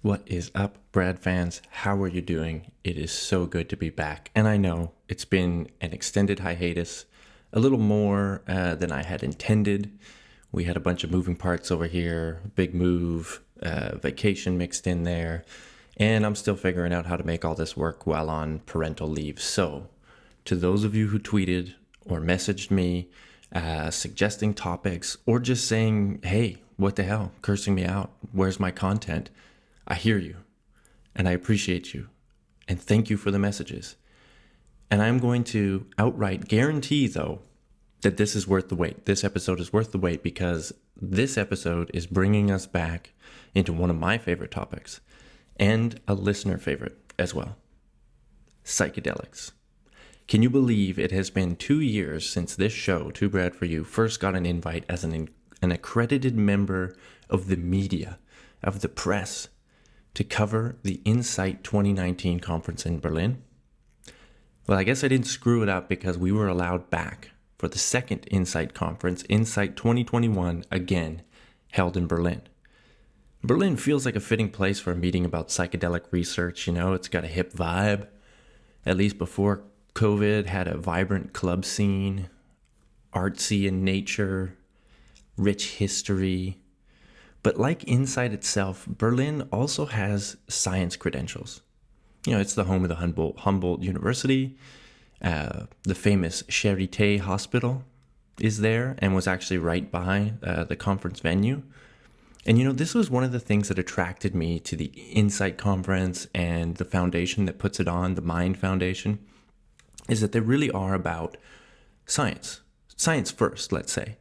What is up, Brad fans? How are you doing? It is so good to be back. And I know it's been an extended hiatus, a little more than I had intended. We had a bunch of moving parts over here, big move, vacation mixed in there, and I'm still figuring out how to make all this work while on parental leave. So, to those of you who tweeted or messaged me suggesting topics or just saying, hey, what the hell, cursing me out, where's my content? I hear you, and I appreciate you, and thank you for the messages. And I'm going to outright guarantee, though, that this is worth the wait. This episode is worth the wait because this episode is bringing us back into one of my favorite topics and a listener favorite as well: psychedelics. Can you believe it has been 2 years since this show, Too Bad For You, first got an invite as an accredited member of the media, of the press, to cover the Insight 2019 conference in Berlin? Well, I guess I didn't screw it up because we were allowed back for the second Insight conference, Insight 2021, again held in Berlin. Berlin feels like a fitting place for a meeting about psychedelic research. You know, it's got a hip vibe. At least before COVID, had a vibrant club scene, artsy in nature, rich history. But like Insight itself, Berlin also has science credentials. You know, it's the home of the Humboldt University. The famous Charité Hospital is there and was actually right by the conference venue. And, you know, this was one of the things that attracted me to the Insight conference and the foundation that puts it on, the Mind Foundation, is that they really are about science. Science first, let's say.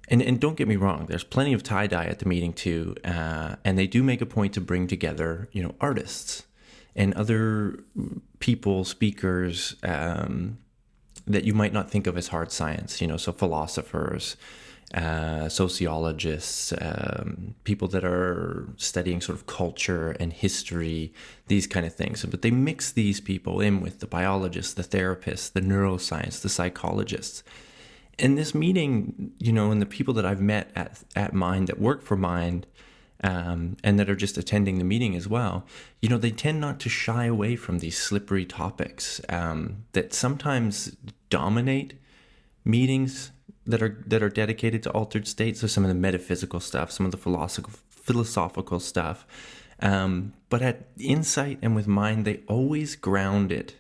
And don't get me wrong, there's plenty of tie-dye at the meeting too, and they do make a point to bring together, you know, artists and other people, speakers that you might not think of as hard science, you know, so philosophers, sociologists, people that are studying sort of culture and history, these kind of things. But they mix these people in with the biologists, the therapists, the neuroscience, the psychologists. And this meeting, you know, and the people that I've met at Mind that work for Mind and that are just attending the meeting as well, you know, they tend not to shy away from these slippery topics that sometimes dominate meetings that are dedicated to altered states. So some of the metaphysical stuff, some of the philosophical stuff. But at Insight and with Mind, they always ground it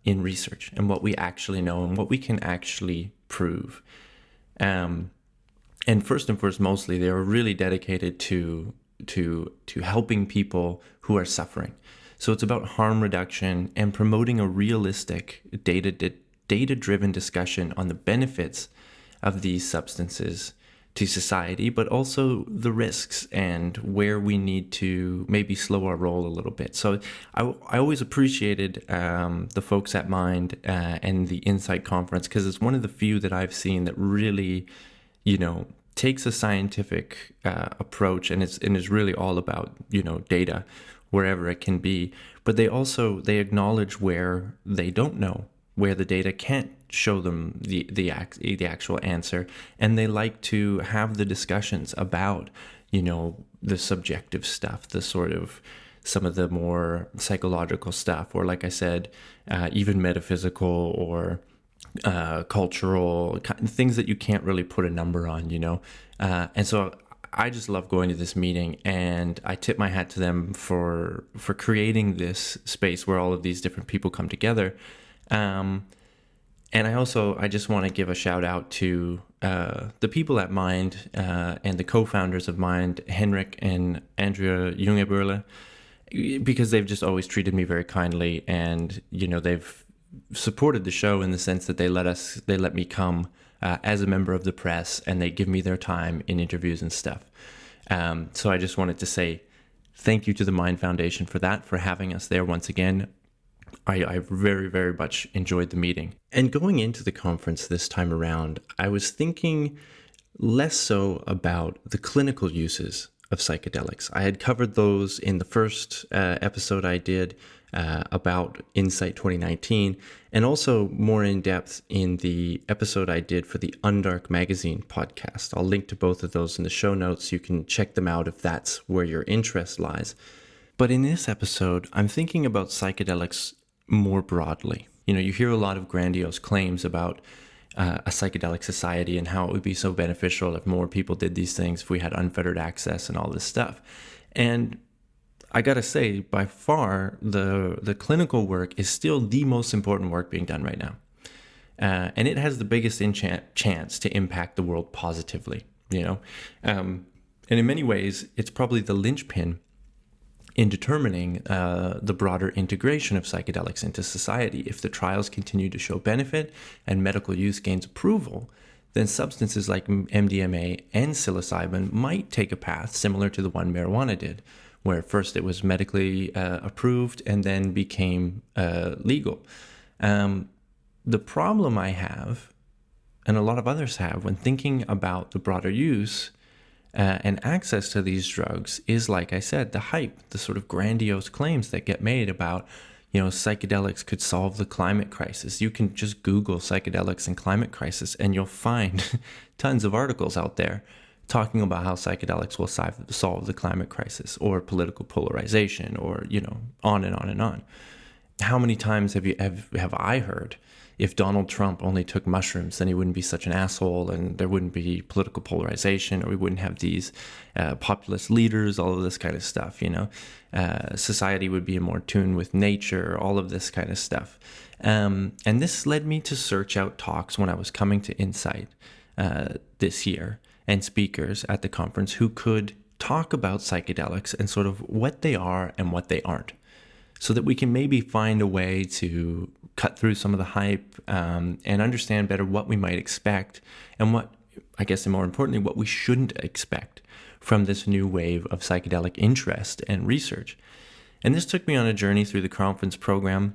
in research and what we actually know and what we can actually prove. And first and first, mostly, they are really dedicated to helping people who are suffering. So it's about harm reduction and promoting a realistic, data-driven discussion on the benefits of these substances to society, but also the risks and where we need to maybe slow our roll a little bit. So I always appreciated the folks at Mind and the Insight Conference, because it's one of the few that I've seen that really, you know, takes a scientific approach and is really all about, you know, data wherever it can be. But they acknowledge where they don't know, where the data can't show them the actual answer, and they like to have the discussions about, you know, the subjective stuff, the sort of some of the more psychological stuff, or like I said, even metaphysical or cultural things that you can't really put a number on, you know. And so I just love going to this meeting, and I tip my hat to them for creating this space where all of these different people come together. And I just want to give a shout out to the people at Mind and the co-founders of Mind, Henrik and Andrea Jungeböhle, because they've just always treated me very kindly, and, you know, they've supported the show in the sense that they let me come as a member of the press, and they give me their time in interviews and stuff. So I just wanted to say thank you to the Mind Foundation for that, for having us there once again. I very, very much enjoyed the meeting. And going into the conference this time around, I was thinking less so about the clinical uses of psychedelics. I had covered those in the first episode I did about Insight 2019, and also more in depth in the episode I did for the Undark Magazine podcast. I'll link to both of those in the show notes. You can check them out if that's where your interest lies. But in this episode, I'm thinking about psychedelics more broadly. You know, you hear a lot of grandiose claims about a psychedelic society and how it would be so beneficial if more people did these things, if we had unfettered access and all this stuff. And I gotta say, by far, the clinical work is still the most important work being done right now. And it has the biggest chance to impact the world positively, you know? And in many ways, it's probably the linchpin in determining the broader integration of psychedelics into society. If the trials continue to show benefit and medical use gains approval, then substances like MDMA and psilocybin might take a path similar to the one marijuana did, where first it was medically approved and then became legal. The problem I have, and a lot of others have, when thinking about the broader use and access to these drugs is, like I said, the hype, the sort of grandiose claims that get made about, you know, psychedelics could solve the climate crisis. You can just Google psychedelics and climate crisis and you'll find tons of articles out there talking about how psychedelics will solve the climate crisis or political polarization or, you know, on and on and on. How many times have I heard, if Donald Trump only took mushrooms, then he wouldn't be such an asshole and there wouldn't be political polarization, or we wouldn't have these populist leaders, all of this kind of stuff, you know. Society would be more tuned with nature, all of this kind of stuff. And this led me to search out talks when I was coming to Insight this year, and speakers at the conference who could talk about psychedelics and sort of what they are and what they aren't, so that we can maybe find a way to cut through some of the hype and understand better what we might expect and what, I guess, and more importantly, what we shouldn't expect from this new wave of psychedelic interest and research. And this took me on a journey through the conference program,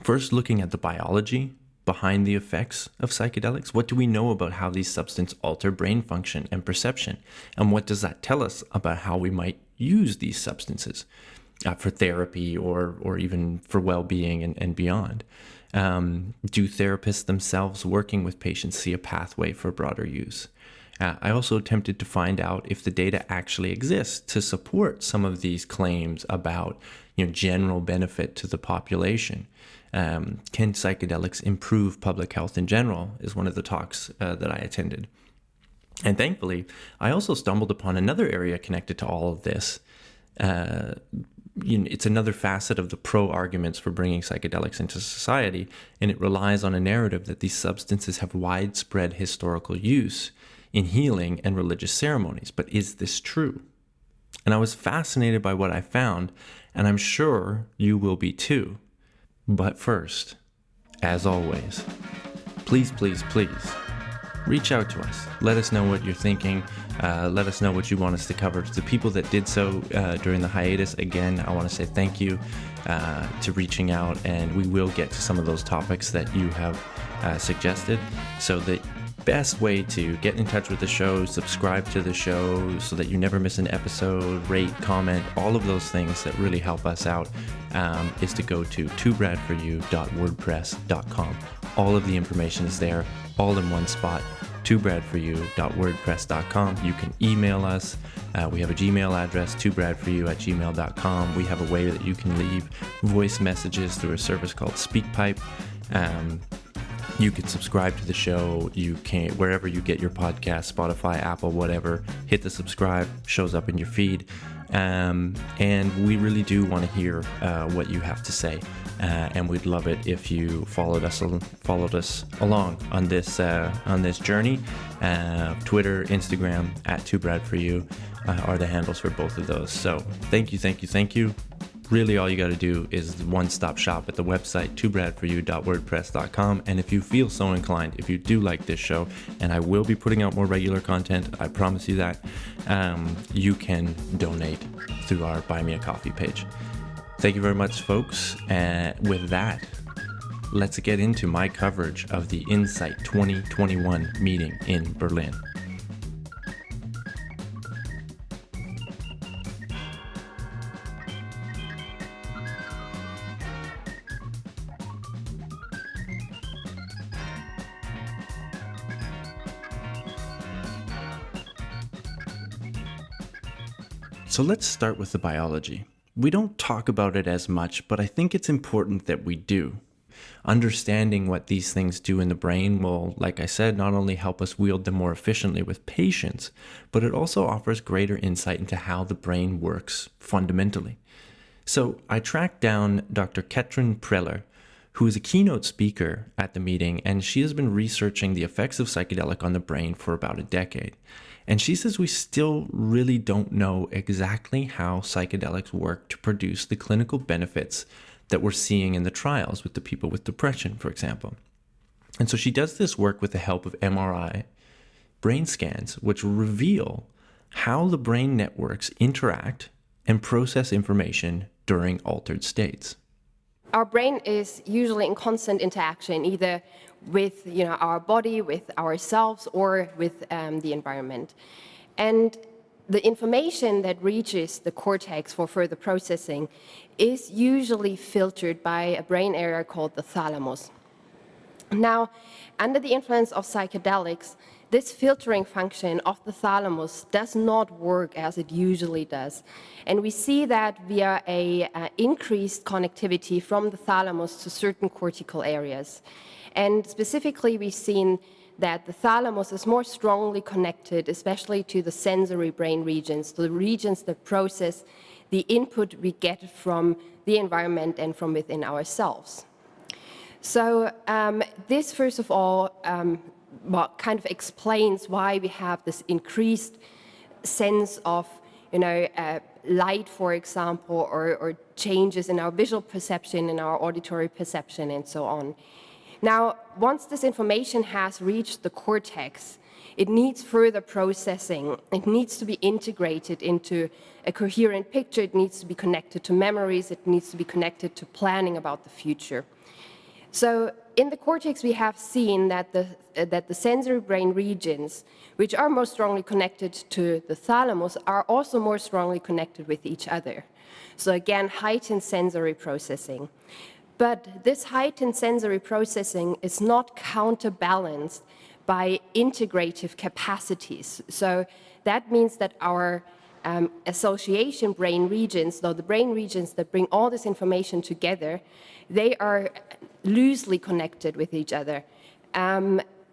first looking at the biology behind the effects of psychedelics. What do we know about how these substances alter brain function and perception? And what does that tell us about how we might use these substances for therapy or even for well-being and beyond? Do therapists themselves working with patients see a pathway for broader use? I also attempted to find out if the data actually exists to support some of these claims about, you know, general benefit to the population. Can psychedelics improve public health in general, is one of the talks that I attended. And thankfully, I also stumbled upon another area connected to all of this. It's another facet of the pro arguments for bringing psychedelics into society, and it relies on a narrative that these substances have widespread historical use in healing and religious ceremonies. But is this true? And I was fascinated by what I found, and I'm sure you will be too. But first, as always, please, please, please, reach out to us. Let us know what you're thinking. Let us know what you want us to cover. To the people that did so during the hiatus, again, I want to say thank you to reaching out, and we will get to some of those topics that you have suggested. So the best way to get in touch with the show, subscribe to the show so that you never miss an episode, rate, comment, all of those things that really help us out, is to go to twobradforyou.wordpress.com. All of the information is there, all in one spot, twobradforyou.wordpress.com. You can email us. We have a Gmail address, twobradforyou@gmail.com. We have a way that you can leave voice messages through a service called SpeakPipe. You can subscribe to the show. You can, wherever you get your podcast, Spotify, Apple, whatever, hit the subscribe, shows up in your feed. And we really do want to hear what you have to say. And we'd love it if you followed us along on this journey. Twitter, Instagram, @twobradforyou are the handles for both of those. So thank you. Really, all you got to do is one-stop shop at the website, twobradforyou.wordpress.com. And if you feel so inclined, if you do like this show, and I will be putting out more regular content, I promise you that, you can donate through our Buy Me a Coffee page. Thank you very much, folks. With that, let's get into my coverage of the Insight 2021 meeting in Berlin. So let's start with the biology. We don't talk about it as much, but I think it's important that we do. Understanding what these things do in the brain will, like I said, not only help us wield them more efficiently with patients, but it also offers greater insight into how the brain works fundamentally. So I tracked down Dr. Ketrin Preller, who is a keynote speaker at the meeting, and she has been researching the effects of psychedelic on the brain for about a decade. And she says we still really don't know exactly how psychedelics work to produce the clinical benefits that we're seeing in the trials with the people with depression, for example. And so she does this work with the help of MRI brain scans, which reveal how the brain networks interact and process information during altered states. Our brain is usually in constant interaction, either with our body, with ourselves, or with the environment. And the information that reaches the cortex for further processing is usually filtered by a brain area called the thalamus. Now, under the influence of psychedelics, this filtering function of the thalamus does not work as it usually does. And we see that via a increased connectivity from the thalamus to certain cortical areas. And specifically, we've seen that the thalamus is more strongly connected, especially to the sensory brain regions, the regions that process the input we get from the environment and from within ourselves. So this, first of all, kind of explains why we have this increased sense of, light, for example, or changes in our visual perception, in our auditory perception, and so on. Now, once this information has reached the cortex, it needs further processing. It needs to be integrated into a coherent picture. It needs to be connected to memories. It needs to be connected to planning about the future. So in the cortex, we have seen that the sensory brain regions, which are most strongly connected to the thalamus, are also more strongly connected with each other. So again, heightened sensory processing. But this heightened sensory processing is not counterbalanced by integrative capacities. So that means that our association brain regions, though the brain regions that bring all this information together, they are loosely connected with each other,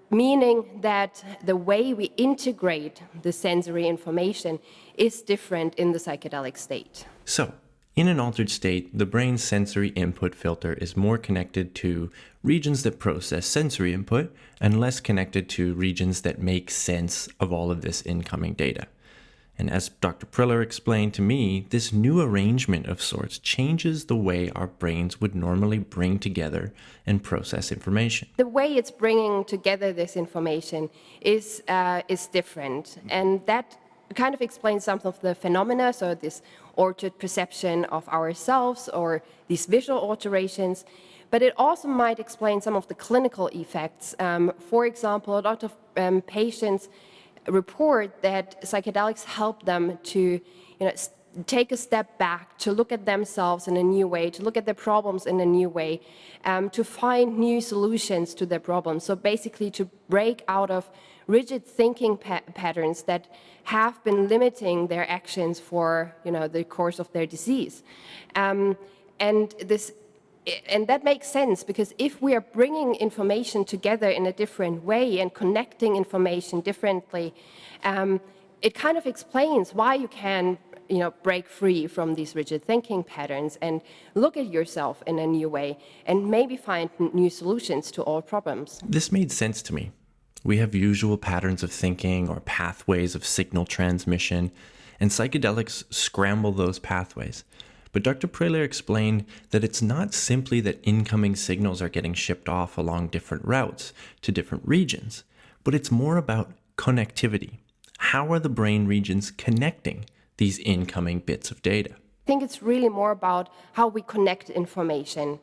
meaning that the way we integrate the sensory information is different in the psychedelic state. So, in an altered state, the brain's sensory input filter is more connected to regions that process sensory input and less connected to regions that make sense of all of this incoming data. And as Dr. Preller explained to me, this new arrangement of sorts changes the way our brains would normally bring together and process information. The way it's bringing together this information is different, and that kind of explains some of the phenomena, so this altered perception of ourselves or these visual alterations, but it also might explain some of the clinical effects. For example, a lot of patients report that psychedelics help them to take a step back, to look at themselves in a new way, to look at their problems in a new way, to find new solutions to their problems. So basically to break out of rigid thinking patterns that have been limiting their actions for the course of their disease. And that makes sense, because if we are bringing information together in a different way and connecting information differently, it kind of explains why you can break free from these rigid thinking patterns and look at yourself in a new way and maybe find new solutions to all problems. This made sense to me. We have usual patterns of thinking or pathways of signal transmission, and psychedelics scramble those pathways. But Dr. Preller explained that it's not simply that incoming signals are getting shipped off along different routes to different regions, but it's more about connectivity. How are the brain regions connecting these incoming bits of data? I think it's really more about how we connect information.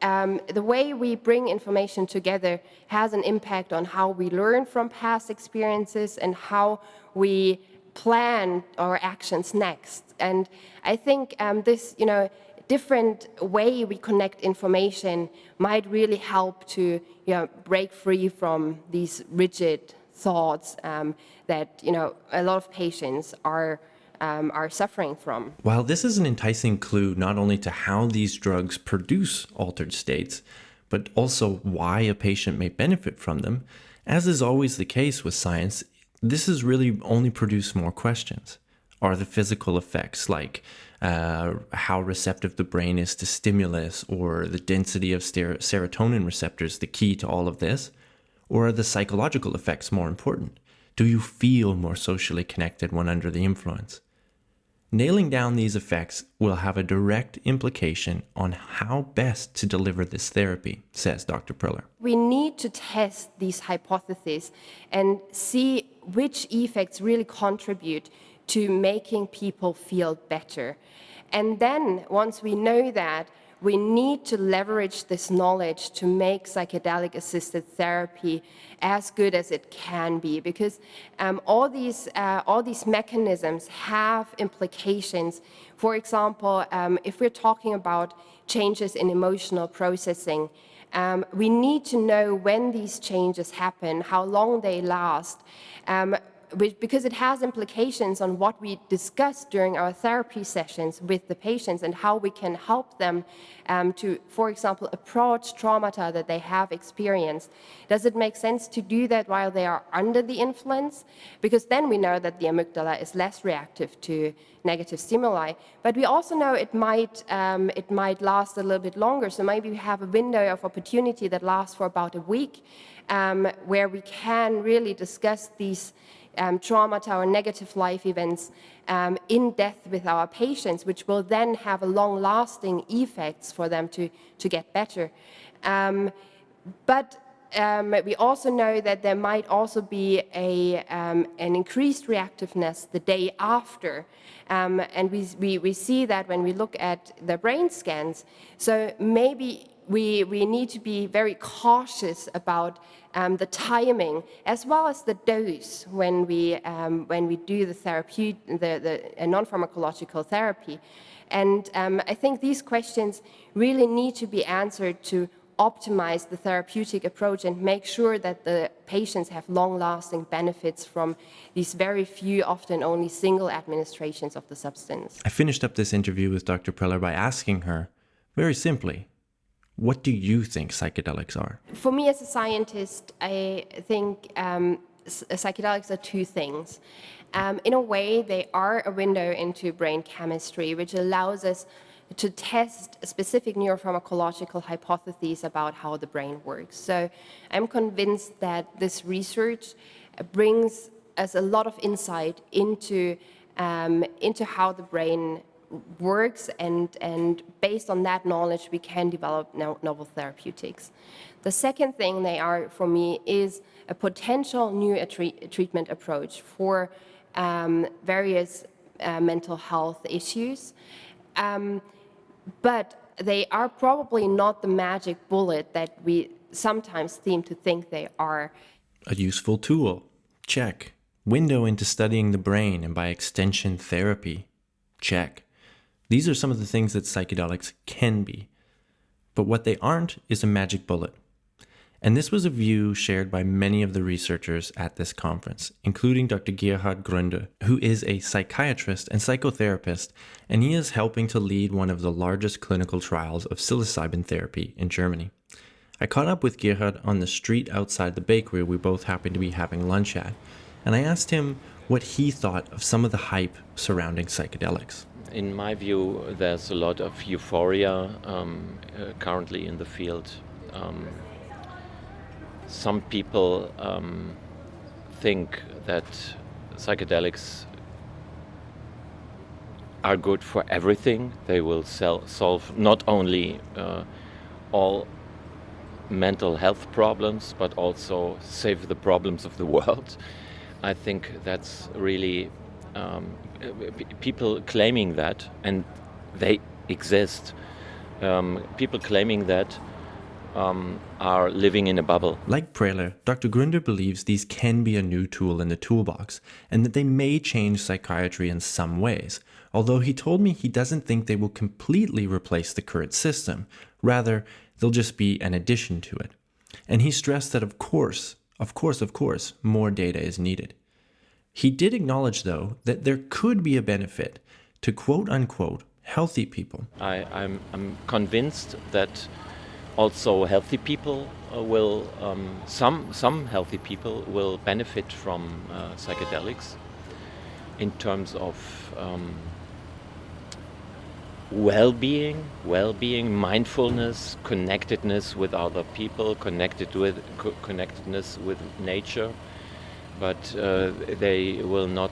The way we bring information together has an impact on how we learn from past experiences and how we plan our actions next. And I think this, different way we connect information might really help to break free from these rigid thoughts that a lot of patients are suffering from. While this is an enticing clue not only to how these drugs produce altered states, but also why a patient may benefit from them, as is always the case with science, this has really only produced more questions. Are the physical effects, like how receptive the brain is to stimulus or the density of serotonin receptors, the key to all of this? Or are the psychological effects more important? Do you feel more socially connected when under the influence? Nailing down these effects will have a direct implication on how best to deliver this therapy, says Dr. Priller. We need to test these hypotheses and see which effects really contribute to making people feel better. And then, once we know that, we need to leverage this knowledge to make psychedelic-assisted therapy as good as it can be, because all these mechanisms have implications. For example, if we're talking about changes in emotional processing, we need to know when these changes happen, how long they last, because it has implications on what we discuss during our therapy sessions with the patients and how we can help them to, for example, approach traumata that they have experienced. Does it make sense to do that while they are under the influence? Because then we know that the amygdala is less reactive to negative stimuli. But we also know it might last a little bit longer. So maybe we have a window of opportunity that lasts for about a week, where we can really discuss these traumata or negative life events in depth with our patients, which will then have a long-lasting effects for them to get better. But we also know that there might also be an increased reactiveness the day after. And we see that when we look at the brain scans. So maybe we need to be very cautious about the timing as well as the dose when we do the non-pharmacological therapy. And I think these questions really need to be answered to optimize the therapeutic approach and make sure that the patients have long-lasting benefits from these very few, often only single administrations of the substance. I finished up this interview with Dr. Preller by asking her, very simply, what do you think psychedelics are? For me as a scientist, I think psychedelics are two things. In a way, they are a window into brain chemistry, which allows us to test specific neuropharmacological hypotheses about how the brain works. So I'm convinced that this research brings us a lot of insight into how the brain works, and based on that knowledge, we can develop novel therapeutics. The second thing they are, for me, is a potential new treatment approach for various mental health issues. But they are probably not the magic bullet that we sometimes seem to think they are. A useful tool. Check. Window into studying the brain and by extension therapy. Check. These are some of the things that psychedelics can be. But what they aren't is a magic bullet. And this was a view shared by many of the researchers at this conference, including Dr. Gerhard Gründe, who is a psychiatrist and psychotherapist, and he is helping to lead one of the largest clinical trials of psilocybin therapy in Germany. I caught up with Gerhard on the street outside the bakery we both happened to be having lunch at, and I asked him what he thought of some of the hype surrounding psychedelics. In my view, there's a lot of euphoria currently in the field. Some people think that psychedelics are good for everything. They will solve not only all mental health problems, but also save the problems of the world. I think that's really people claiming that, and they exist. People claiming that are living in a bubble. Like Preller, Dr. Gründe believes these can be a new tool in the toolbox, and that they may change psychiatry in some ways, although he told me he doesn't think they will completely replace the current system. Rather, they'll just be an addition to it. And he stressed that, of course, Of course, more data is needed. He did acknowledge, though, that there could be a benefit to quote-unquote healthy people. I'm convinced that also healthy people some healthy people will benefit from psychedelics in terms of well-being, mindfulness, connectedness with other people, connectedness with nature, but they will not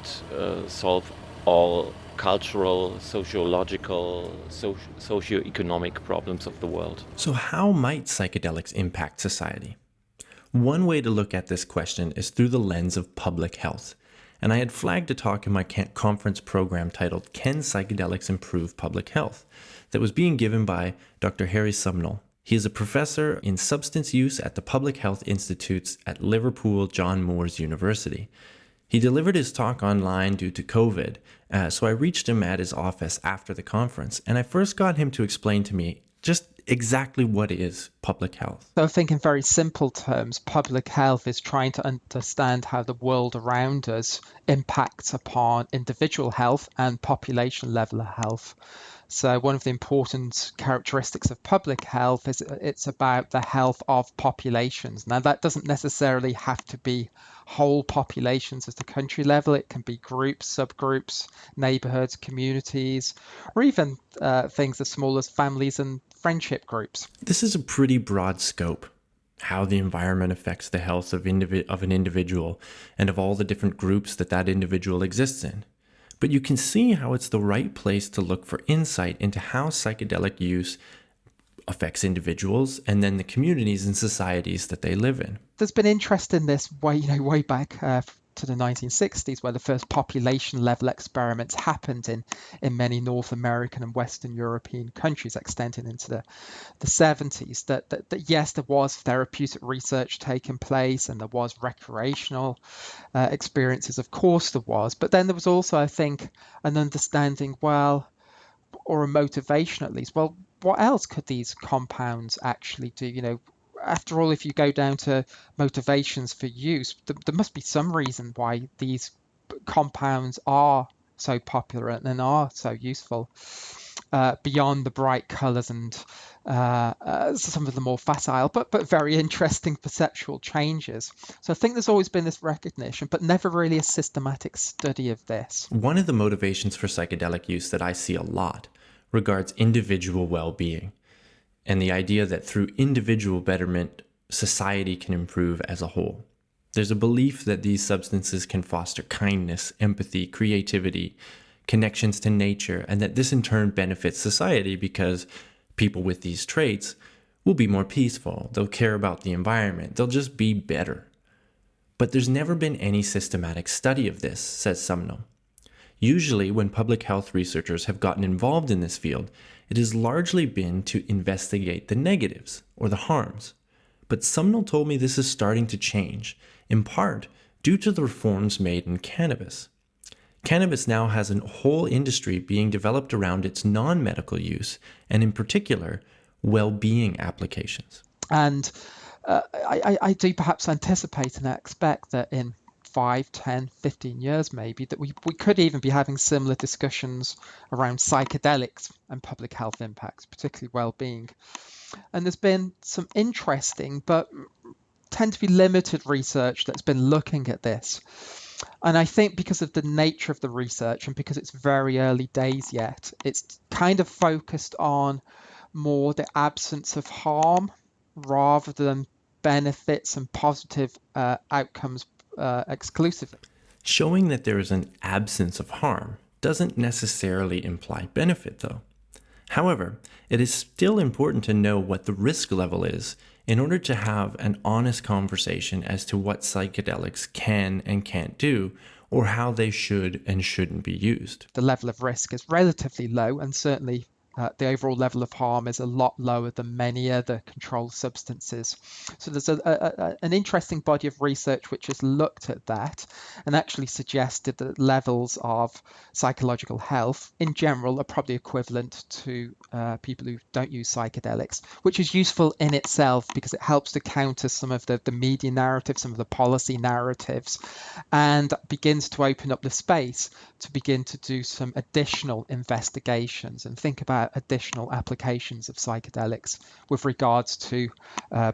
solve all cultural, sociological, socio-economic problems of the world. So how might psychedelics impact society? One way to look at this question is through the lens of public health. And I had flagged a talk in my conference program titled Can Psychedelics Improve Public Health? That was being given by Dr. Harry Sumnall. He is a professor in substance use at the Public Health Institutes at Liverpool John Moores University. He delivered his talk online due to COVID, so I reached him at his office after the conference, and I first got him to explain to me just exactly what is public health. So I think in very simple terms, public health is trying to understand how the world around us impacts upon individual health and population level of health. So one of the important characteristics of public health is it's about the health of populations. Now, that doesn't necessarily have to be whole populations at the country level. It can be groups, subgroups, neighborhoods, communities, or even things as small as families and friendship groups. This is a pretty broad scope, how the environment affects the health of an individual and of all the different groups that individual exists in. But you can see how it's the right place to look for insight into how psychedelic use affects individuals and then the communities and societies that they live in. There's been interest in this way back to the 1960s, where the first population level experiments happened in many North American and Western European countries, extending into the 70s. That yes, there was therapeutic research taking place and there was recreational experiences, of course there was, but then there was also, I think, an understanding, or a motivation at least, what else could these compounds actually do? After all, if you go down to motivations for use, there must be some reason why these compounds are so popular and are so useful, beyond the bright colors and some of the more facile but very interesting perceptual changes. So I think there's always been this recognition, but never really a systematic study of this. One of the motivations for psychedelic use that I see a lot regards individual well-being, and the idea that through individual betterment, society can improve as a whole. There's a belief that these substances can foster kindness, empathy, creativity, connections to nature, and that this in turn benefits society because people with these traits will be more peaceful, they'll care about the environment, they'll just be better. But there's never been any systematic study of this, says Sumnall. Usually, when public health researchers have gotten involved in this field, it has largely been to investigate the negatives or the harms. But Sumnall told me this is starting to change, in part due to the reforms made in cannabis. Cannabis now has a whole industry being developed around its non-medical use, and in particular, well-being applications. And I do perhaps anticipate and expect that in 5, 10, 15 years maybe, that we could even be having similar discussions around psychedelics and public health impacts, particularly well-being. And there's been some interesting but tend to be limited research that's been looking at this. And I think because of the nature of the research and because it's very early days yet, it's kind of focused on more the absence of harm rather than benefits and positive outcomes exclusively. Showing that there is an absence of harm doesn't necessarily imply benefit, though. However, it is still important to know what the risk level is in order to have an honest conversation as to what psychedelics can and can't do, or how they should and shouldn't be used. The level of risk is relatively low and certainly the overall level of harm is a lot lower than many other controlled substances. So there's an interesting body of research which has looked at that and actually suggested that levels of psychological health in general are probably equivalent to people who don't use psychedelics, which is useful in itself because it helps to counter some of the media narrative, some of the policy narratives, and begins to open up the space to begin to do some additional investigations and think about additional applications of psychedelics with regards to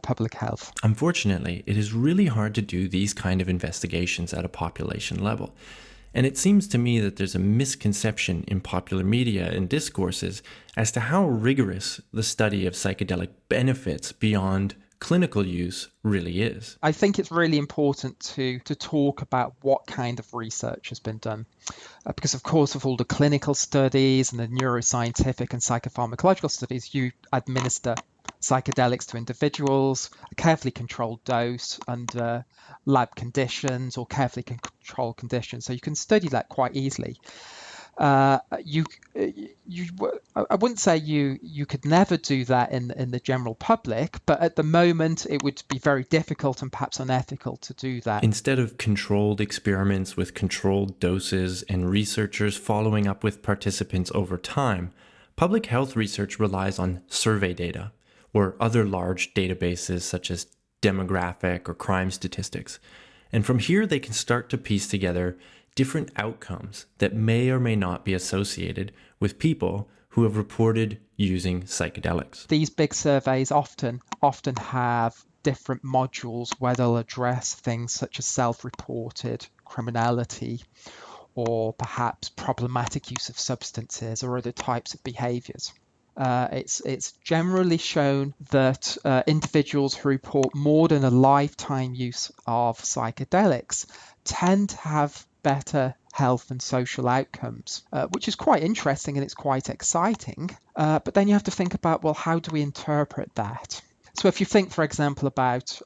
public health. Unfortunately, it is really hard to do these kind of investigations at a population level. And it seems to me that there's a misconception in popular media and discourses as to how rigorous the study of psychedelic benefits beyond clinical use really is. I think it's really important to talk about what kind of research has been done. Because, of course, of all the clinical studies and the neuroscientific and psychopharmacological studies, you administer psychedelics to individuals, a carefully controlled dose under lab conditions or carefully controlled conditions. So you can study that quite easily. I wouldn't say you could never do that in the general public, but at the moment it would be very difficult and perhaps unethical to do that. Instead of controlled experiments with controlled doses and researchers following up with participants over time, public health research relies on survey data or other large databases such as demographic or crime statistics. And from here they can start to piece together different outcomes that may or may not be associated with people who have reported using psychedelics. These big surveys often have different modules where they'll address things such as self-reported criminality or perhaps problematic use of substances or other types of behaviors. It's generally shown that individuals who report more than a lifetime use of psychedelics tend to have better health and social outcomes, which is quite interesting and it's quite exciting. But then you have to think about, well, how do we interpret that? So if you think, for example, about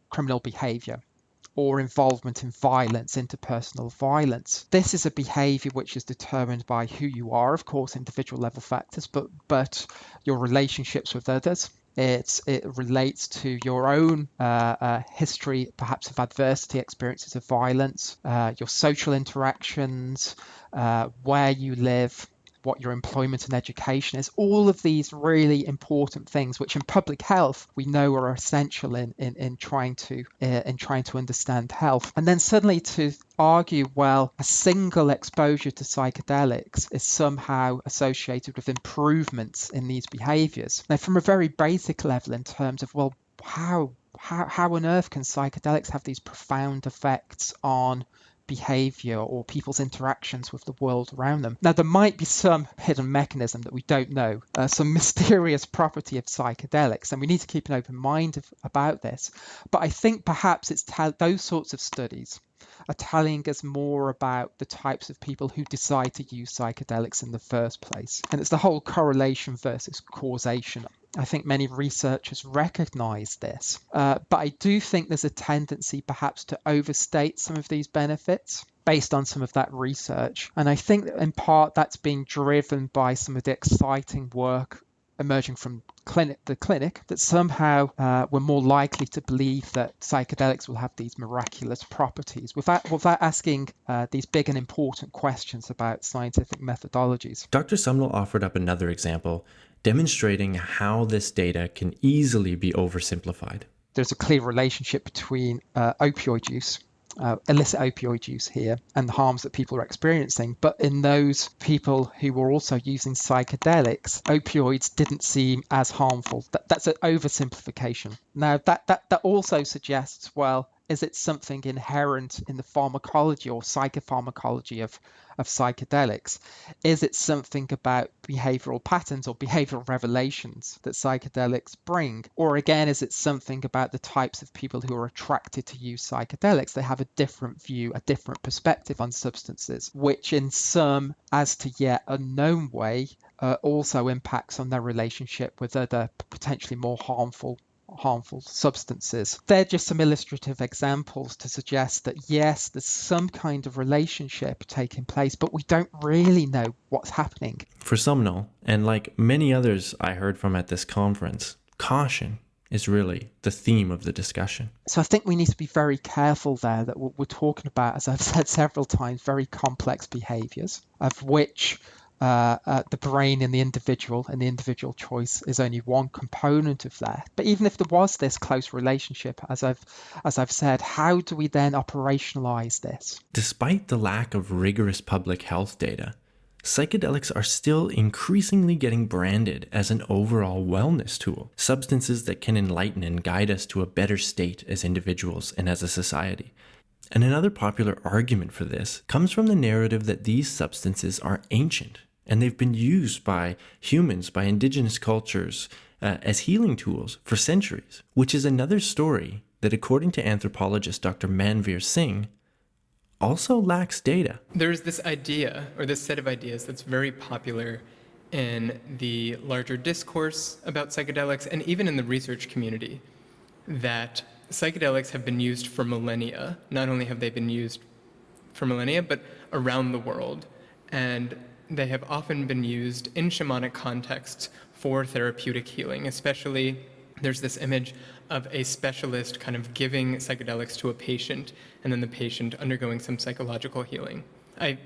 criminal behavior or involvement in violence, interpersonal violence, this is a behavior which is determined by who you are, of course, individual level factors, but your relationships with others. It relates to your own history, perhaps of adversity, experiences of violence, your social interactions, where you live, what your employment and education is. All of these really important things, which in public health we know are essential in trying to understand health. And then suddenly to argue, well, a single exposure to psychedelics is somehow associated with improvements in these behaviors. Now, from a very basic level, in terms of, well, how on earth can psychedelics have these profound effects on behavior or people's interactions with the world around them? Now, there might be some hidden mechanism that we don't know, some mysterious property of psychedelics, and we need to keep an open mind about this. But I think perhaps it's those sorts of studies are telling us more about the types of people who decide to use psychedelics in the first place. And it's the whole correlation versus causation. I think many researchers recognize this, but I do think there's a tendency perhaps to overstate some of these benefits based on some of that research. And I think that in part that's being driven by some of the exciting work emerging from the clinic, that somehow we're more likely to believe that psychedelics will have these miraculous properties without asking these big and important questions about scientific methodologies. Dr. Sumnall offered up another example demonstrating how this data can easily be oversimplified. There's a clear relationship between opioid use, illicit opioid use here, and the harms that people are experiencing. But in those people who were also using psychedelics, opioids didn't seem as harmful. That's an oversimplification. Now, that also suggests, well, is it something inherent in the pharmacology or psychopharmacology of psychedelics? Is it something about behavioral patterns or behavioral revelations that psychedelics bring? Or again, is it something about the types of people who are attracted to use psychedelics? They have a different view, a different perspective on substances, which in some as to yet unknown way also impacts on their relationship with other potentially more harmful substances. They're just some illustrative examples to suggest that yes, there's some kind of relationship taking place, but we don't really know what's happening. For Sumnal, and like many others I heard from at this conference, caution is really the theme of the discussion. So I think we need to be very careful there that we're talking about, as I've said several times, very complex behaviors, of which the brain and the individual choice is only one component of that. But even if there was this close relationship, as I've said, how do we then operationalize this? Despite the lack of rigorous public health data, psychedelics are still increasingly getting branded as an overall wellness tool, substances that can enlighten and guide us to a better state as individuals and as a society. And another popular argument for this comes from the narrative that these substances are ancient, and they've been used by humans, by indigenous cultures, as healing tools for centuries, which is another story that, according to anthropologist Dr. Manveer Singh, also lacks data. There's this idea, or this set of ideas, that's very popular in the larger discourse about psychedelics and even in the research community, that psychedelics have been used for millennia. Not only have they been used for millennia, but around the world. And they have often been used in shamanic contexts for therapeutic healing. Especially, there's this image of a specialist kind of giving psychedelics to a patient, and then the patient undergoing some psychological healing. I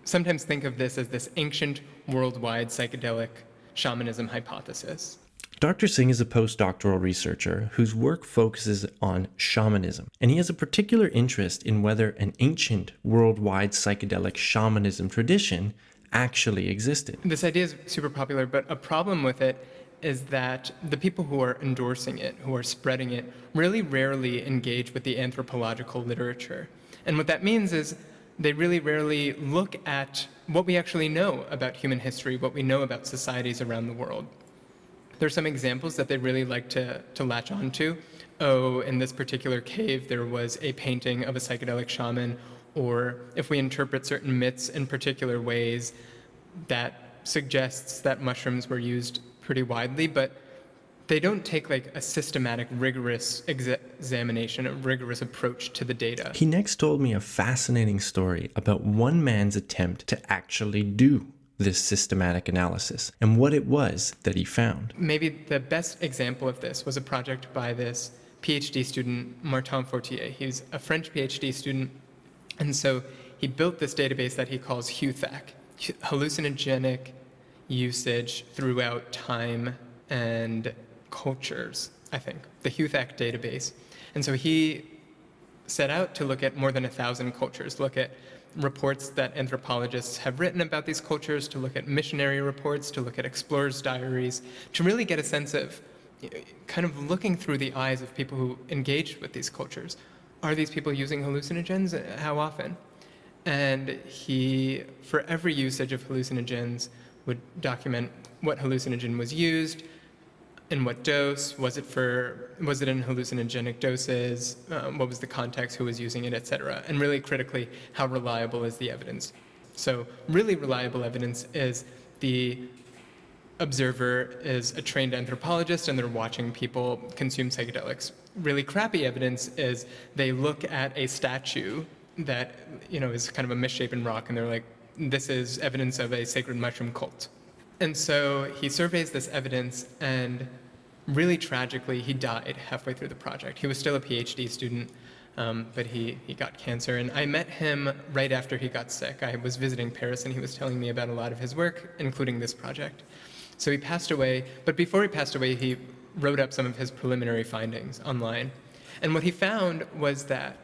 sometimes think of this as this ancient worldwide psychedelic shamanism hypothesis. Dr. Singh is a postdoctoral researcher whose work focuses on shamanism, and he has a particular interest in whether an ancient worldwide psychedelic shamanism tradition actually existed. This idea is super popular, but a problem with it is that the people who are endorsing it, who are spreading it, really rarely engage with the anthropological literature. And what that means is they really rarely look at what we actually know about human history, what we know about societies around the world. There's some examples that they really like to latch onto. Oh, in this particular cave, there was a painting of a psychedelic shaman, or if we interpret certain myths in particular ways, that suggests that mushrooms were used pretty widely, but they don't take like a systematic, rigorous examination, a rigorous approach to the data. He next told me a fascinating story about one man's attempt to actually do this systematic analysis and what it was that he found. Maybe the best example of this was a project by this PhD student, Martin Fortier. He's a French PhD student, and so he built this database that he calls HUTHAC, hallucinogenic usage throughout time and cultures, I think, the HUTHAC database. And so he set out to look at more than 1,000 cultures, look at reports that anthropologists have written about these cultures, to look at missionary reports, to look at explorers' diaries, to really get a sense of kind of looking through the eyes of people who engaged with these cultures. Are these people using hallucinogens? How often? And he, for every usage of hallucinogens, would document what hallucinogen was used, in what dose, was it in hallucinogenic doses, what was the context, who was using it, etc. And really critically, how reliable is the evidence? So really reliable evidence is the observer is a trained anthropologist and they're watching people consume psychedelics. Really crappy evidence is they look at a statue that is kind of a misshapen rock and they're like, this is evidence of a sacred mushroom cult. And so he surveys this evidence, and really tragically, he died halfway through the project. He was still a PhD student, but he got cancer. And I met him right after he got sick. I was visiting Paris, and he was telling me about a lot of his work, including this project. So he passed away, but before he passed away, he wrote up some of his preliminary findings online. And what he found was that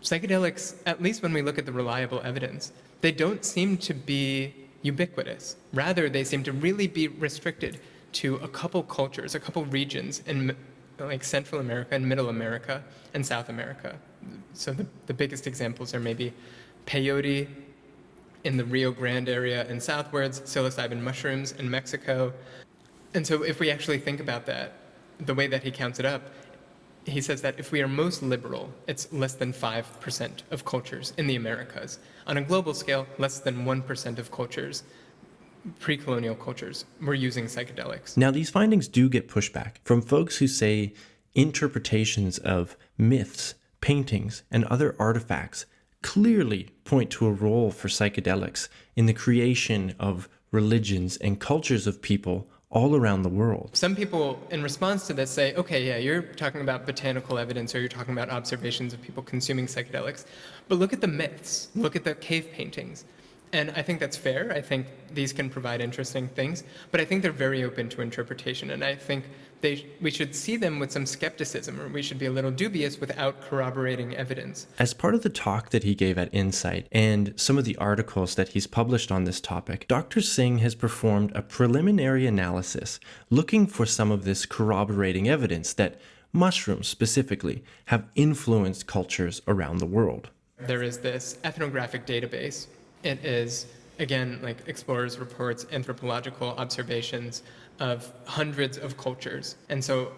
psychedelics, at least when we look at the reliable evidence, they don't seem to be ubiquitous. Rather, they seem to really be restricted to a couple cultures, a couple regions in like Central America and Middle America and South America. So the biggest examples are maybe peyote in the Rio Grande area and southwards, psilocybin mushrooms in Mexico. And so if we actually think about that, the way that he counts it up, he says that if we are most liberal, it's less than 5% of cultures in the Americas. On a global scale, less than 1% of cultures, pre-colonial cultures, were using psychedelics. Now, these findings do get pushback from folks who say interpretations of myths, paintings, and other artifacts clearly point to a role for psychedelics in the creation of religions, and cultures of people all around the world. Some people, in response to this, say, okay, yeah, you're talking about botanical evidence or you're talking about observations of people consuming psychedelics, but look at the myths, look at the cave paintings. And I think that's fair. I think these can provide interesting things, but I think they're very open to interpretation. And I think we should see them with some skepticism, or we should be a little dubious without corroborating evidence. As part of the talk that he gave at Insight and some of the articles that he's published on this topic, Dr. Singh has performed a preliminary analysis looking for some of this corroborating evidence that mushrooms specifically have influenced cultures around the world. There is this ethnographic database. It is, again, like explorers' reports, anthropological observations of hundreds of cultures. And so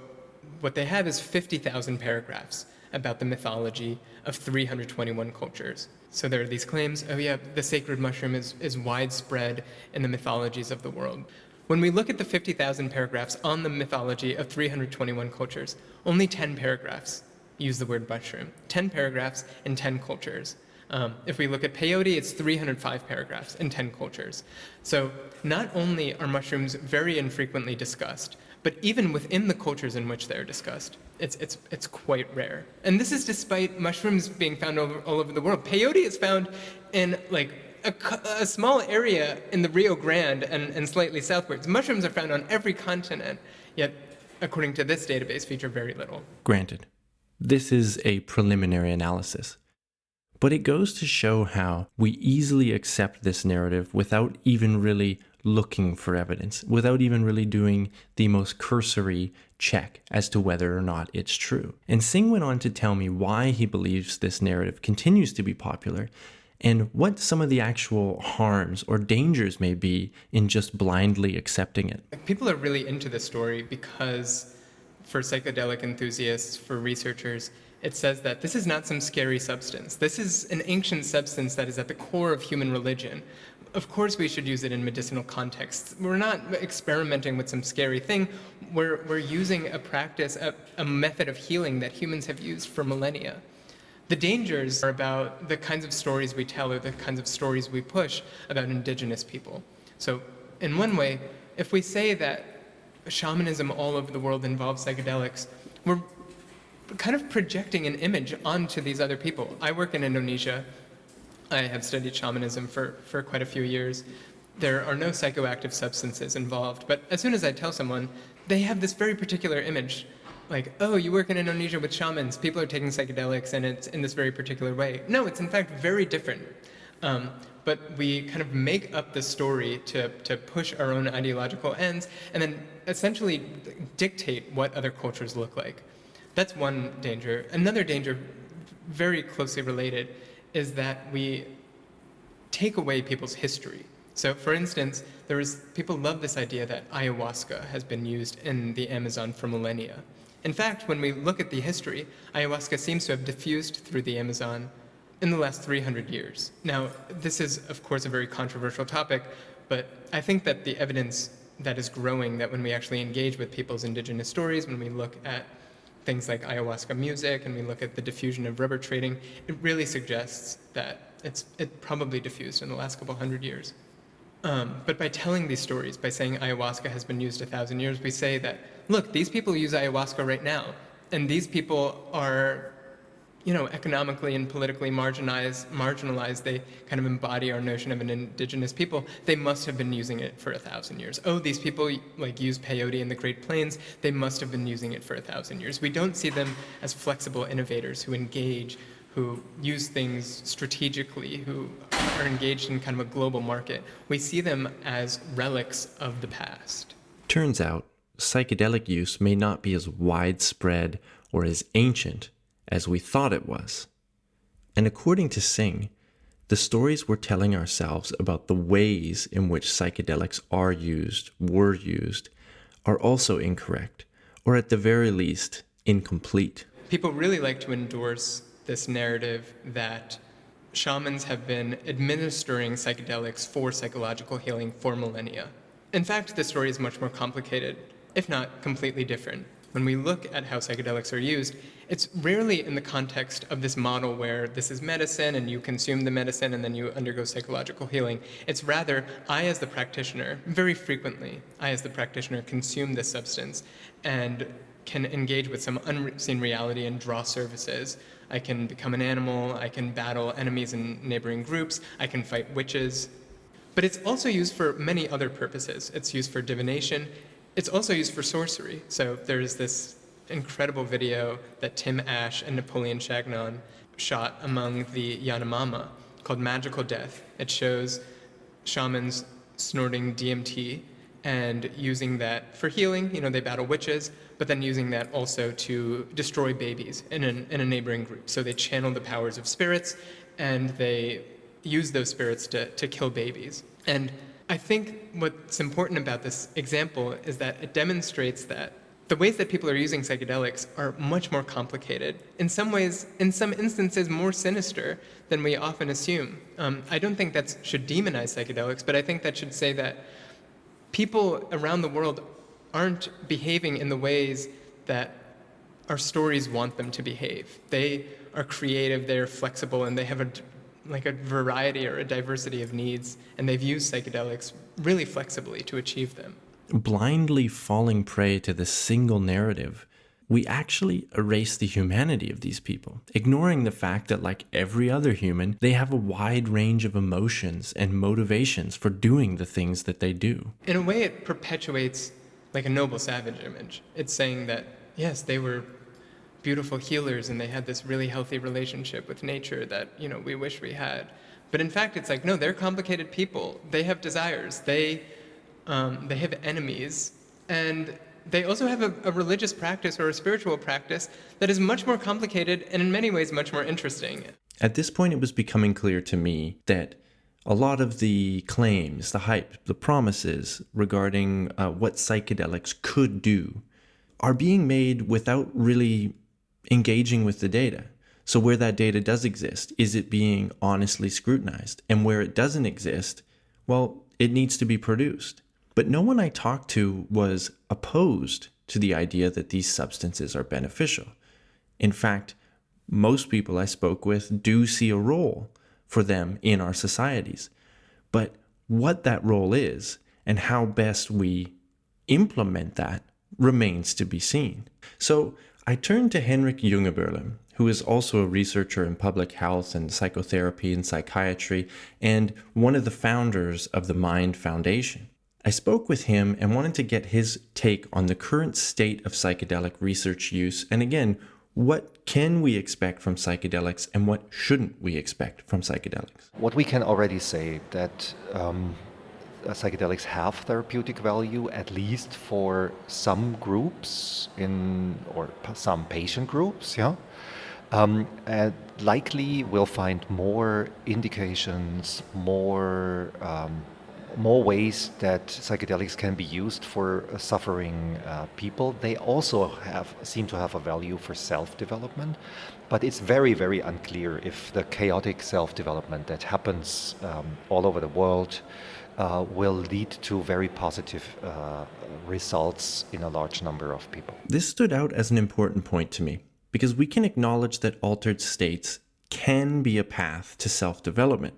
what they have is 50,000 paragraphs about the mythology of 321 cultures. So there are these claims, oh yeah, the sacred mushroom is widespread in the mythologies of the world. When we look at the 50,000 paragraphs on the mythology of 321 cultures, only 10 paragraphs use the word mushroom. 10 paragraphs in 10 cultures. If we look at peyote, it's 305 paragraphs in 10 cultures. So not only are mushrooms very infrequently discussed, but even within the cultures in which they're discussed, it's quite rare. And this is despite mushrooms being found all over the world. Peyote is found in like a small area in the Rio Grande and slightly southwards. Mushrooms are found on every continent, yet according to this database, feature very little. Granted, this is a preliminary analysis. But it goes to show how we easily accept this narrative without even really looking for evidence, without even really doing the most cursory check as to whether or not it's true. And Singh went on to tell me why he believes this narrative continues to be popular and what some of the actual harms or dangers may be in just blindly accepting it. People are really into this story because for psychedelic enthusiasts, for researchers, it says that this is not some scary substance. This is an ancient substance that is at the core of human religion. Of course we should use it in medicinal contexts. We're not experimenting with some scary thing. We're using a practice, a method of healing that humans have used for millennia. The dangers are about the kinds of stories we tell or the kinds of stories we push about indigenous people. So in one way, if we say that shamanism all over the world involves psychedelics, we're kind of projecting an image onto these other people. I work in Indonesia. I have studied shamanism for quite a few years. There are no psychoactive substances involved, but as soon as I tell someone, they have this very particular image, like, oh, you work in Indonesia with shamans, people are taking psychedelics and it's in this very particular way. No, it's in fact very different. But we kind of make up the story to push our own ideological ends and then essentially dictate what other cultures look like. That's one danger. Another danger, very closely related, is that we take away people's history. So for instance, people love this idea that ayahuasca has been used in the Amazon for millennia. In fact, when we look at the history, ayahuasca seems to have diffused through the Amazon in the last 300 years. Now, this is, of course, a very controversial topic, but I think that the evidence that is growing, that when we actually engage with people's indigenous stories, when we look at things like ayahuasca music and we look at the diffusion of rubber trading, it really suggests that it probably diffused in the last couple hundred years. But by telling these stories, by saying ayahuasca has been used 1,000 years, we say that, look, these people use ayahuasca right now, and these people are, economically and politically marginalized. They kind of embody our notion of an indigenous people. They must have been using it for 1,000 years. Oh, these people use peyote in the Great Plains. They must have been using it for 1,000 years. We don't see them as flexible innovators who engage, who use things strategically, who are engaged in kind of a global market. We see them as relics of the past. Turns out, psychedelic use may not be as widespread or as ancient as we thought it was. And according to Singh, the stories we're telling ourselves about the ways in which psychedelics were used, are also incorrect, or at the very least, incomplete. People really like to endorse this narrative that shamans have been administering psychedelics for psychological healing for millennia. In fact, the story is much more complicated, if not completely different. When we look at how psychedelics are used, it's rarely in the context of this model where this is medicine and you consume the medicine and then you undergo psychological healing. It's rather, I as the practitioner, very frequently, I as the practitioner consume this substance and can engage with some unseen reality and draw services. I can become an animal, I can battle enemies in neighboring groups, I can fight witches. But it's also used for many other purposes. It's used for divination. It's also used for sorcery. So there's this incredible video that Tim Ash and Napoleon Chagnon shot among the Yanomama called Magical Death. It shows shamans snorting DMT and using that for healing. They battle witches, but then using that also to destroy babies in a neighboring group. So they channel the powers of spirits and they use those spirits to kill babies. And I think what's important about this example is that it demonstrates that the ways that people are using psychedelics are much more complicated. In some ways, in some instances, more sinister than we often assume. I don't think that should demonize psychedelics, but I think that should say that people around the world aren't behaving in the ways that our stories want them to behave. They are creative, they're flexible, and they have a variety or a diversity of needs, and they've used psychedelics really flexibly to achieve them. Blindly falling prey to the single narrative, we actually erase the humanity of these people, ignoring the fact that, like every other human, they have a wide range of emotions and motivations for doing the things that they do. In a way, it perpetuates like a noble savage image. It's saying that, yes, they were beautiful healers and they had this really healthy relationship with nature that, we wish we had. But in fact, it's like, no, they're complicated people. They have desires. They have enemies, and they also have a religious practice or a spiritual practice that is much more complicated and in many ways much more interesting. At this point, it was becoming clear to me that a lot of the claims, the hype, the promises regarding what psychedelics could do are being made without really engaging with the data. So where that data does exist, is it being honestly scrutinized? And where it doesn't exist, well, it needs to be produced. But no one I talked to was opposed to the idea that these substances are beneficial. In fact, most people I spoke with do see a role for them in our societies. But what that role is and how best we implement that remains to be seen. So I turned to Henrik Jungeböhle, who is also a researcher in public health and psychotherapy and psychiatry, and one of the founders of the Mind Foundation. I spoke with him and wanted to get his take on the current state of psychedelic research use, and again, what can we expect from psychedelics and what shouldn't we expect from psychedelics? What we can already say that psychedelics have therapeutic value, at least for some groups or some patient groups, and likely we'll find more indications, more ways that psychedelics can be used for suffering people. They also seem to have a value for self-development, but it's very, very unclear if the chaotic self-development that happens all over the world will lead to very positive results in a large number of people. This stood out as an important point to me, because we can acknowledge that altered states can be a path to self-development.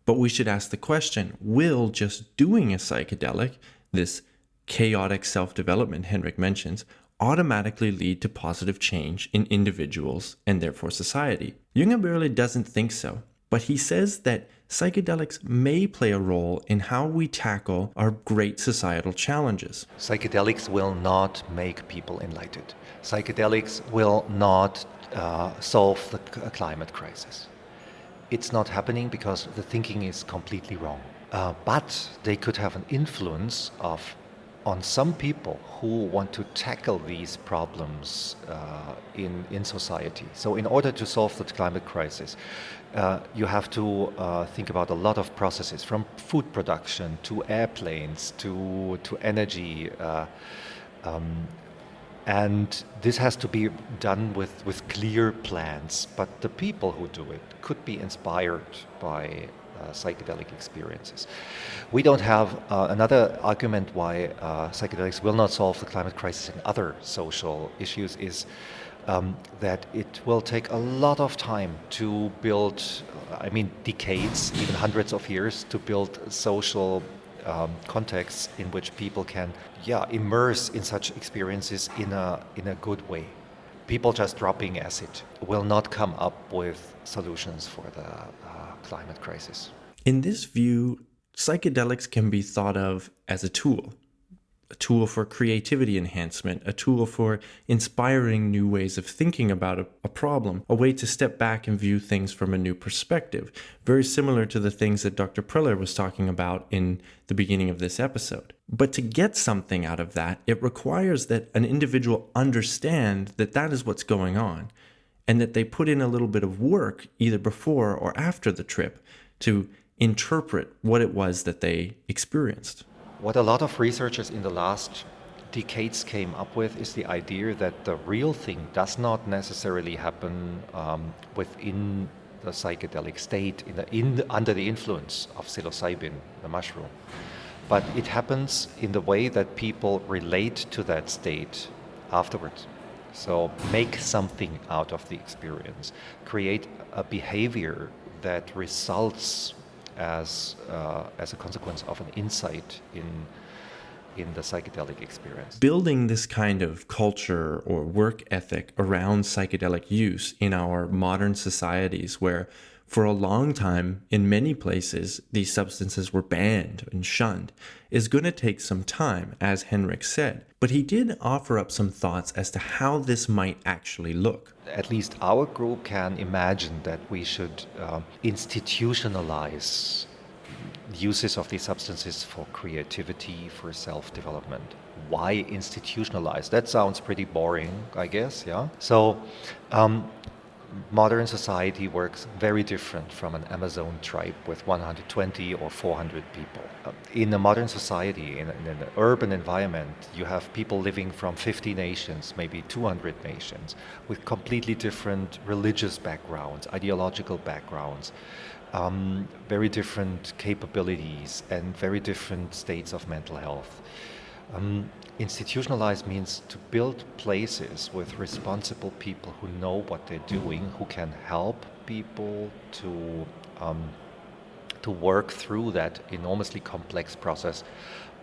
But we should ask the question, will just doing a psychedelic, this chaotic self-development Henrik mentions, automatically lead to positive change in individuals and therefore society? Jungeböhle doesn't think so, but he says that psychedelics may play a role in how we tackle our great societal challenges. Psychedelics will not make people enlightened. Psychedelics will not solve the climate crisis. It's not happening because the thinking is completely wrong. But they could have an influence on some people who want to tackle these problems in society. So in order to solve the climate crisis, you have to think about a lot of processes, from food production to airplanes to energy. And this has to be done with clear plans. But the people who do it could be inspired by psychedelic experiences. We don't have another argument why psychedelics will not solve the climate crisis and other social issues is that it will take a lot of time to build, I mean, decades, even hundreds of years, to build social contexts in which people can, immerse in such experiences in a good way. People just dropping acid will not come up with solutions for the climate crisis. In this view, psychedelics can be thought of as a tool for creativity enhancement, a tool for inspiring new ways of thinking about a problem, a way to step back and view things from a new perspective, very similar to the things that Dr. Priller was talking about in the beginning of this episode. But to get something out of that, it requires that an individual understand that that is what's going on, and that they put in a little bit of work either before or after the trip to interpret what it was that they experienced. What a lot of researchers in the last decades came up with is the idea that the real thing does not necessarily happen within the psychedelic state under the influence of psilocybin, the mushroom. But it happens in the way that people relate to that state afterwards. So make something out of the experience, create a behavior that results as a consequence of an insight in the psychedelic experience. Building this kind of culture or work ethic around psychedelic use in our modern societies, where for a long time in many places these substances were banned and shunned, is going to take some time, as Henrik said. But he did offer up some thoughts as to how this might actually look. At least our group can imagine that we should institutionalize uses of these substances for creativity, for self-development. Why institutionalize? That sounds pretty boring, I guess, yeah? So modern society works very different from an Amazon tribe with 120 or 400 people. In a modern society, in an urban environment, you have people living from 50 nations, maybe 200 nations, with completely different religious backgrounds, ideological backgrounds, very different capabilities, and very different states of mental health. Institutionalize means to build places with responsible people who know what they're doing, who can help people to work through that enormously complex process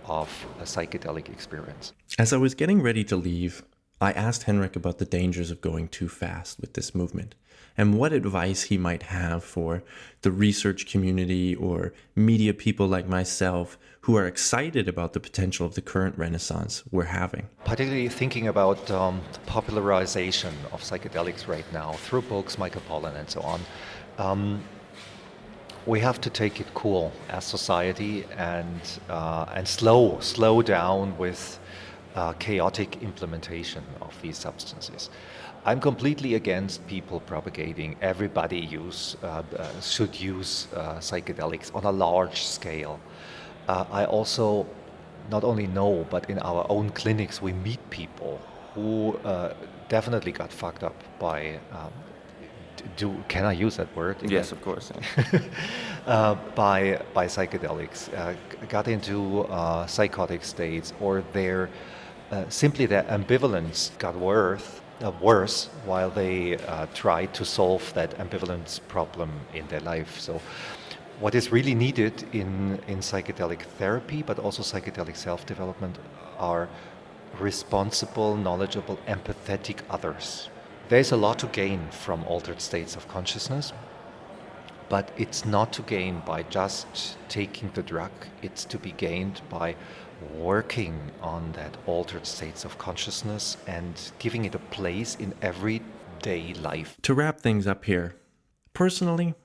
of a psychedelic experience. As I was getting ready to leave, I asked Henrik about the dangers of going too fast with this movement, and what advice he might have for the research community or media people like myself who are excited about the potential of the current renaissance we're having. Particularly thinking about the popularization of psychedelics right now through books, Michael Pollan and so on. We have to take it cool as society and slow down with chaotic implementation of these substances. I'm completely against people propagating everybody should use psychedelics on a large scale. I also not only know, but in our own clinics we meet people who definitely got fucked up by can I use that word? Yes, of course. By psychedelics, got into psychotic states, or simply their ambivalence got worse while they tried to solve that ambivalence problem in their life. So what is really needed in psychedelic therapy, but also psychedelic self-development, are responsible, knowledgeable, empathetic others. There's a lot to gain from altered states of consciousness, but it's not to gain by just taking the drug. It's to be gained by working on that altered states of consciousness and giving it a place in everyday life. To wrap things up here, personally,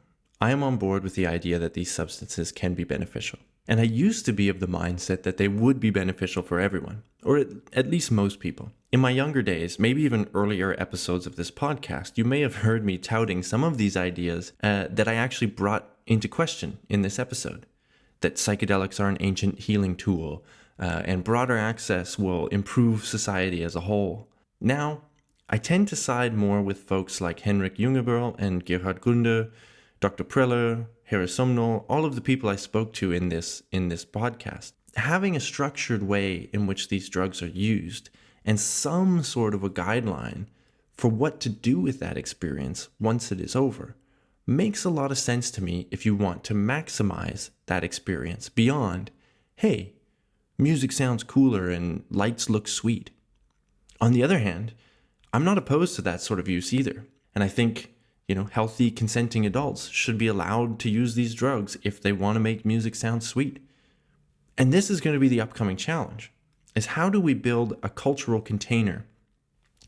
I am on board with the idea that these substances can be beneficial. And I used to be of the mindset that they would be beneficial for everyone, or at least most people. In my younger days, maybe even earlier episodes of this podcast, you may have heard me touting some of these ideas that I actually brought into question in this episode. That psychedelics are an ancient healing tool, and broader access will improve society as a whole. Now, I tend to side more with folks like Henrik Jungeberl and Gerhard Gunde, Dr. Priller, Harry Sumnall, all of the people I spoke to in this podcast. Having a structured way in which these drugs are used and some sort of a guideline for what to do with that experience once it is over makes a lot of sense to me if you want to maximize that experience beyond, hey, music sounds cooler and lights look sweet. On the other hand, I'm not opposed to that sort of use either. And I think, healthy consenting adults should be allowed to use these drugs if they want to make music sound sweet. And this is going to be the upcoming challenge, is how do we build a cultural container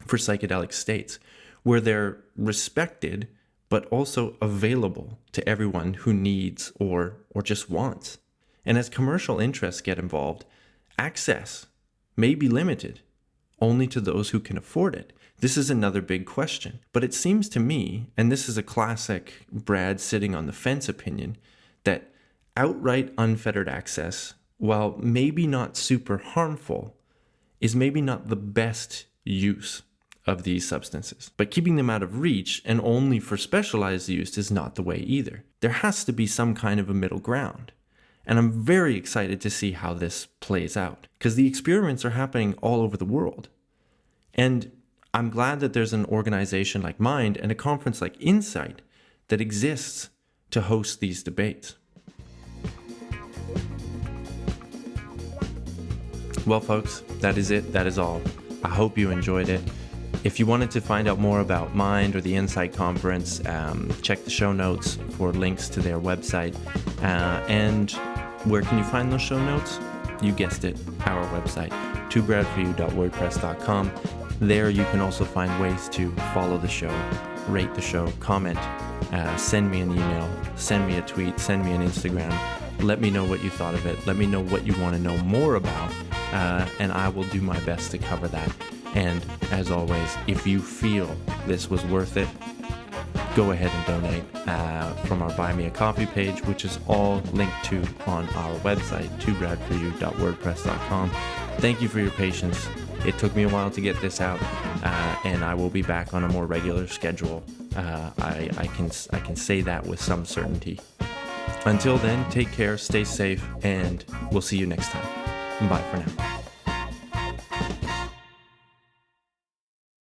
for psychedelic states where they're respected but also available to everyone who needs or just wants. And as commercial interests get involved, access may be limited only to those who can afford it. This is another big question. But it seems to me, and this is a classic Brad sitting on the fence opinion, that outright unfettered access, while maybe not super harmful, is maybe not the best use of these substances. But keeping them out of reach and only for specialized use is not the way either. There has to be some kind of a middle ground. And I'm very excited to see how this plays out, because the experiments are happening all over the world. And I'm glad that there's an organization like Mind and a conference like Insight that exists to host these debates. Well, folks, that is it. That is all. I hope you enjoyed it. If you wanted to find out more about Mind or the Insight Conference, check the show notes for links to their website. And where can you find those show notes? You guessed it, our website, twobradforyou.wordpress.com. There you can also find ways to follow the show, rate the show, comment, send me an email, send me a tweet, send me an Instagram. Let me know what you thought of it. Let me know what you want to know more about, and I will do my best to cover that. And as always, if you feel this was worth it, go ahead and donate from our Buy Me a Coffee page, which is all linked to on our website, twobradforyou.wordpress.com. Thank you for your patience. It took me a while to get this out, and I will be back on a more regular schedule. I can say that with some certainty. Until then, take care, stay safe, and we'll see you next time. Bye for now.